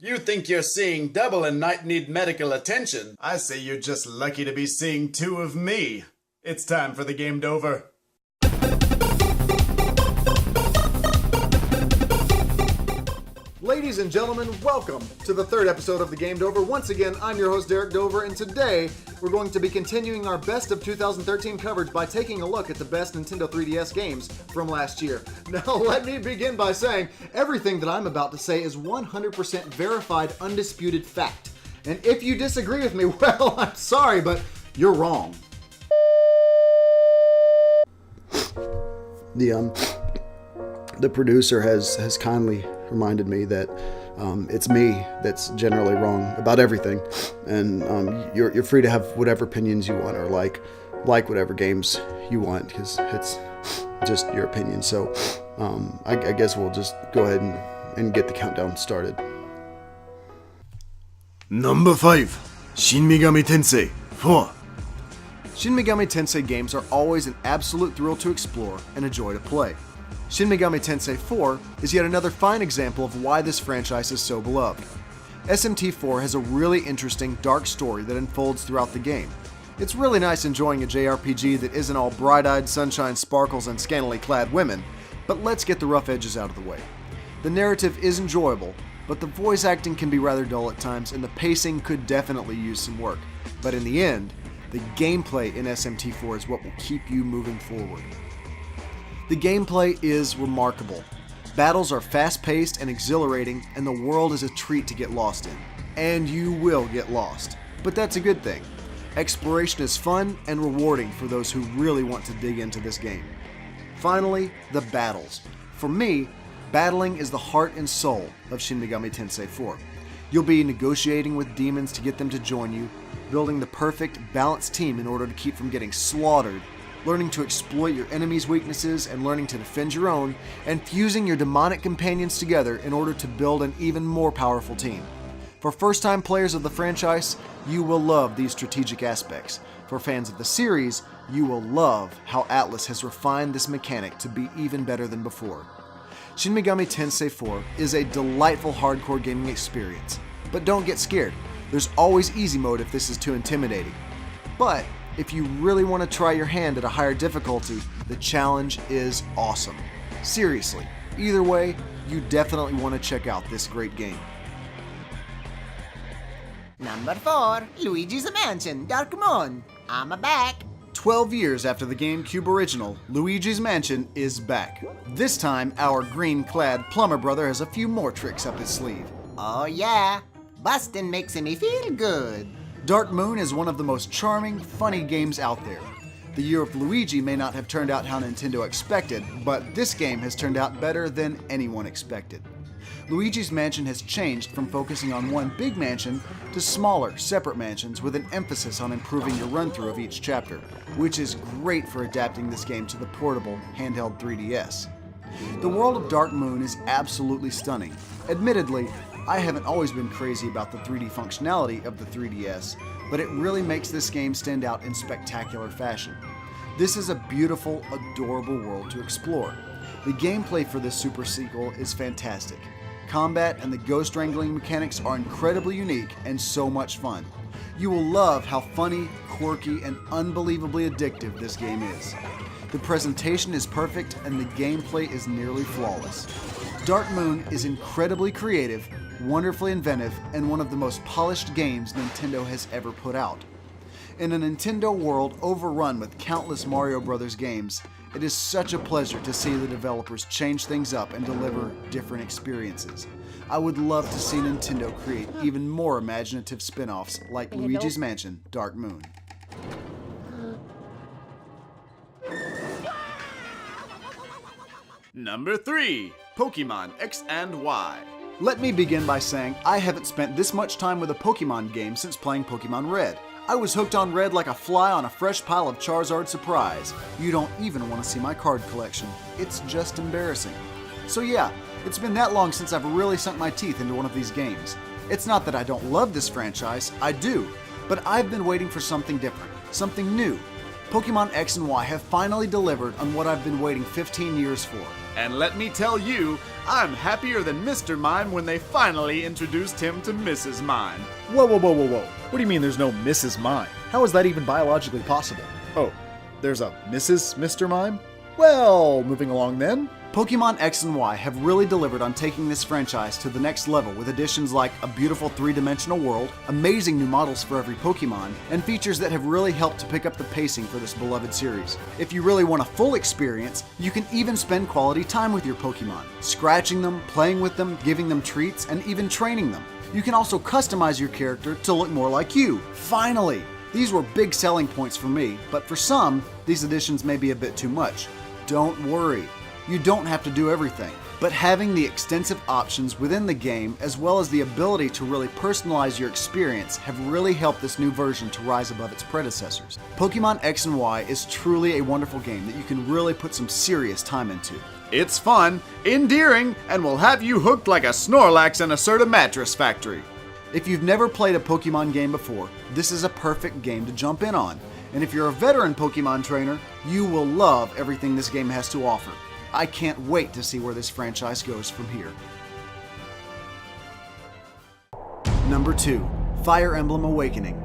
You think you're seeing double and might need medical attention. I say you're just lucky to be seeing two of me. It's time for the Game Dover. Ladies and gentlemen, welcome to the third episode of the Game Dover. Once again, I'm your host, Derrick Dover, and today we're going to be continuing our best of 2013 coverage by taking a look at the best Nintendo 3DS games from last year. Now, let me begin by saying everything that I'm about to say is 100% verified, undisputed fact. And if you disagree with me, well, I'm sorry, but you're wrong. The producer has kindly reminded me that it's me that's generally wrong about everything, and you're free to have whatever opinions you want or like whatever games you want, because it's just your opinion. So I guess we'll just go ahead and get the countdown started. Number 5, Shin Megami Tensei 4. Shin Megami Tensei games are always an absolute thrill to explore and a joy to play. Shin Megami Tensei 4 is yet another fine example of why this franchise is so beloved. SMT4 has a really interesting, dark story that unfolds throughout the game. It's really nice enjoying a JRPG that isn't all bright-eyed sunshine sparkles and scantily clad women, but let's get the rough edges out of the way. The narrative is enjoyable, but the voice acting can be rather dull at times, and the pacing could definitely use some work. But in the end, the gameplay in SMT4 is what will keep you moving forward. The gameplay is remarkable. Battles are fast-paced and exhilarating, and the world is a treat to get lost in. And you will get lost. But that's a good thing. Exploration is fun and rewarding for those who really want to dig into this game. Finally, the battles. For me, battling is the heart and soul of Shin Megami Tensei 4. You'll be negotiating with demons to get them to join you, building the perfect, balanced team in order to keep from getting slaughtered, learning to exploit your enemy's weaknesses and learning to defend your own, and fusing your demonic companions together in order to build an even more powerful team. For first-time players of the franchise, you will love these strategic aspects. For fans of the series, you will love how Atlus has refined this mechanic to be even better than before. Shin Megami Tensei 4 is a delightful hardcore gaming experience, but don't get scared. There's always easy mode if this is too intimidating. But if you really want to try your hand at a higher difficulty, the challenge is awesome. Seriously, either way, you definitely want to check out this great game. Number 4, Luigi's Mansion Dark Moon. I'm back. 12 years after the GameCube original, Luigi's Mansion is back. This time, our green-clad plumber brother has a few more tricks up his sleeve. Oh yeah, bustin' makes me feel good. Dark Moon is one of the most charming, funny games out there. The year of Luigi may not have turned out how Nintendo expected, but this game has turned out better than anyone expected. Luigi's Mansion has changed from focusing on one big mansion to smaller, separate mansions with an emphasis on improving your run-through of each chapter, which is great for adapting this game to the portable, handheld 3DS. The world of Dark Moon is absolutely stunning. Admittedly, I haven't always been crazy about the 3D functionality of the 3DS, but it really makes this game stand out in spectacular fashion. This is a beautiful, adorable world to explore. The gameplay for this super sequel is fantastic. Combat and the ghost wrangling mechanics are incredibly unique and so much fun. You will love how funny, quirky, and unbelievably addictive this game is. The presentation is perfect and the gameplay is nearly flawless. Dark Moon is incredibly creative, wonderfully inventive, and one of the most polished games Nintendo has ever put out. In a Nintendo world overrun with countless Mario Bros. Games, it is such a pleasure to see the developers change things up and deliver different experiences. I would love to see Nintendo create even more imaginative spin-offs like Luigi's Mansion Dark Moon. Number 3, Pokemon X and Y. Let me begin by saying I haven't spent this much time with a Pokemon game since playing Pokemon Red. I was hooked on Red like a fly on a fresh pile of Charizard Surprise. You don't even want to see my card collection. It's just embarrassing. So yeah, it's been that long since I've really sunk my teeth into one of these games. It's not that I don't love this franchise, I do, but I've been waiting for something different, something new. Pokemon X and Y have finally delivered on what I've been waiting 15 years for. And let me tell you, I'm happier than Mr. Mime when they finally introduced him to Mrs. Mime. Whoa. What do you mean there's no Mrs. Mime? How is that even biologically possible? Oh, there's a Mrs. Mr. Mime? Well, moving along then. Pokemon X and Y have really delivered on taking this franchise to the next level with additions like a beautiful three-dimensional world, amazing new models for every Pokemon, and features that have really helped to pick up the pacing for this beloved series. If you really want a full experience, you can even spend quality time with your Pokemon, scratching them, playing with them, giving them treats, and even training them. You can also customize your character to look more like you. Finally! These were big selling points for me, but for some, these additions may be a bit too much. Don't worry. You don't have to do everything, but having the extensive options within the game as well as the ability to really personalize your experience have really helped this new version to rise above its predecessors. Pokemon X and Y is truly a wonderful game that you can really put some serious time into. It's fun, endearing, and will have you hooked like a Snorlax in a Serta mattress factory. If you've never played a Pokemon game before, this is a perfect game to jump in on. And if you're a veteran Pokemon trainer, you will love everything this game has to offer. I can't wait to see where this franchise goes from here. Number 2. Fire Emblem Awakening.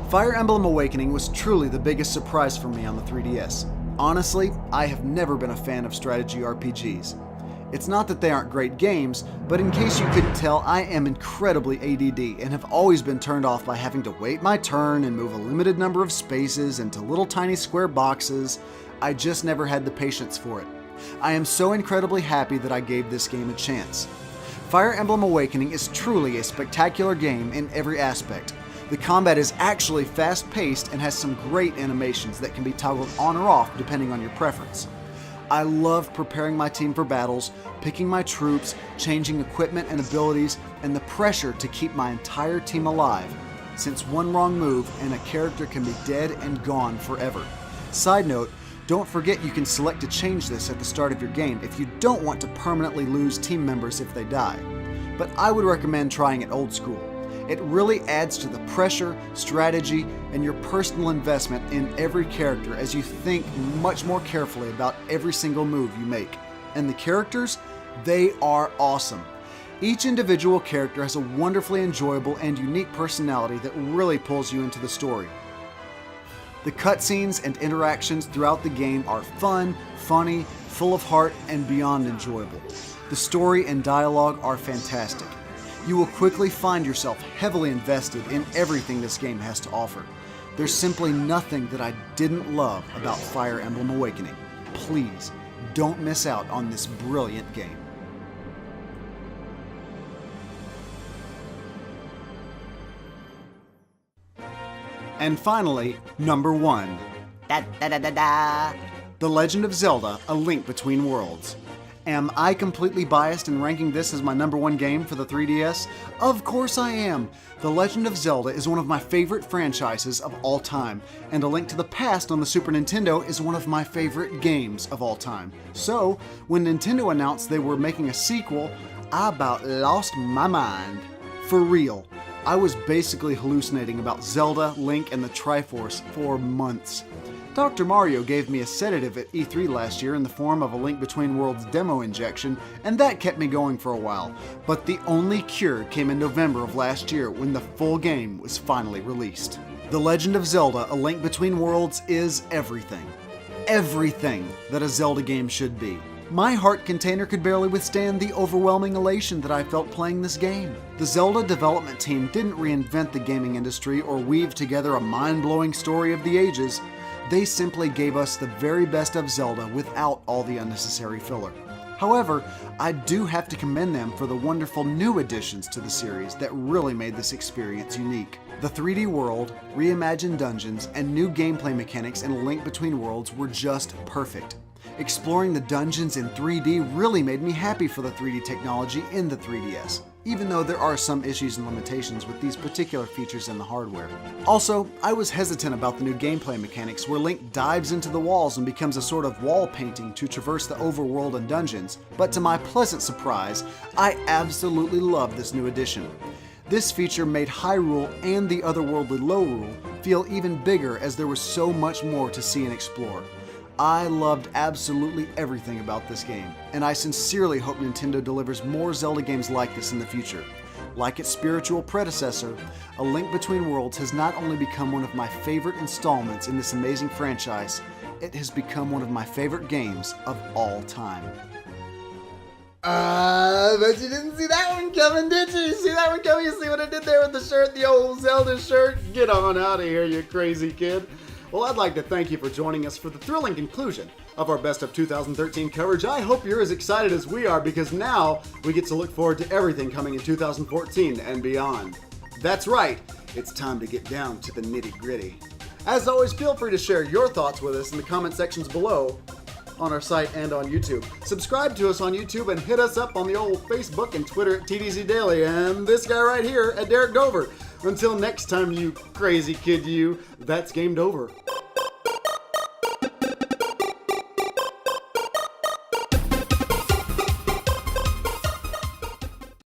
Fire Emblem Awakening was truly the biggest surprise for me on the 3DS. Honestly, I have never been a fan of strategy RPGs. It's not that they aren't great games, but in case you couldn't tell, I am incredibly ADD and have always been turned off by having to wait my turn and move a limited number of spaces into little tiny square boxes. I just never had the patience for it. I am so incredibly happy that I gave this game a chance. Fire Emblem Awakening is truly a spectacular game in every aspect. The combat is actually fast-paced and has some great animations that can be toggled on or off depending on your preference. I love preparing my team for battles, picking my troops, changing equipment and abilities, and the pressure to keep my entire team alive, since one wrong move and a character can be dead and gone forever. Side note, don't forget you can select to change this at the start of your game if you don't want to permanently lose team members if they die. But I would recommend trying it old school. It really adds to the pressure, strategy, and your personal investment in every character as you think much more carefully about every single move you make. And the characters, they are awesome. Each individual character has a wonderfully enjoyable and unique personality that really pulls you into the story. The cutscenes and interactions throughout the game are fun, funny, full of heart, and beyond enjoyable. The story and dialogue are fantastic. You will quickly find yourself heavily invested in everything this game has to offer. There's simply nothing that I didn't love about Fire Emblem Awakening. Please, don't miss out on this brilliant game. And finally, number 1. The Legend of Zelda: A Link Between Worlds. Am I completely biased in ranking this as my number 1 game for the 3DS? Of course I am! The Legend of Zelda is one of my favorite franchises of all time, and A Link to the Past on the Super Nintendo is one of my favorite games of all time. So, when Nintendo announced they were making a sequel, I about lost my mind. For real. I was basically hallucinating about Zelda, Link, and the Triforce for months. Dr. Mario gave me a sedative at E3 last year in the form of a Link Between Worlds demo injection, and that kept me going for a while. But the only cure came in November of last year when the full game was finally released. The Legend of Zelda: A Link Between Worlds is everything. Everything that a Zelda game should be. My heart container could barely withstand the overwhelming elation that I felt playing this game. The Zelda development team didn't reinvent the gaming industry or weave together a mind-blowing story of the ages. They simply gave us the very best of Zelda without all the unnecessary filler. However, I do have to commend them for the wonderful new additions to the series that really made this experience unique. The 3D world, reimagined dungeons, and new gameplay mechanics in A Link Between Worlds were just perfect. Exploring the dungeons in 3D really made me happy for the 3D technology in the 3DS, even though there are some issues and limitations with these particular features in the hardware. Also, I was hesitant about the new gameplay mechanics where Link dives into the walls and becomes a sort of wall painting to traverse the overworld and dungeons, but to my pleasant surprise, I absolutely love this new addition. This feature made Hyrule and the otherworldly Lorule feel even bigger as there was so much more to see and explore. I loved absolutely everything about this game, and I sincerely hope Nintendo delivers more Zelda games like this in the future. Like its spiritual predecessor, A Link Between Worlds has not only become one of my favorite installments in this amazing franchise, it has become one of my favorite games of all time. But you didn't see that one coming, did you? You see that one coming? You see what I did there with the shirt, the old Zelda shirt? Get on out of here, you crazy kid. Well, I'd like to thank you for joining us for the thrilling conclusion of our Best of 2013 coverage. I hope you're as excited as we are, because now we get to look forward to everything coming in 2014 and beyond. That's right, it's time to get down to the nitty-gritty. As always, feel free to share your thoughts with us in the comment sections below on our site and on YouTube. Subscribe to us on YouTube and hit us up on the old Facebook and Twitter at TDZdaily, and this guy right here at Derrick Dover. Until next time, you crazy kid, you, that's gamed over.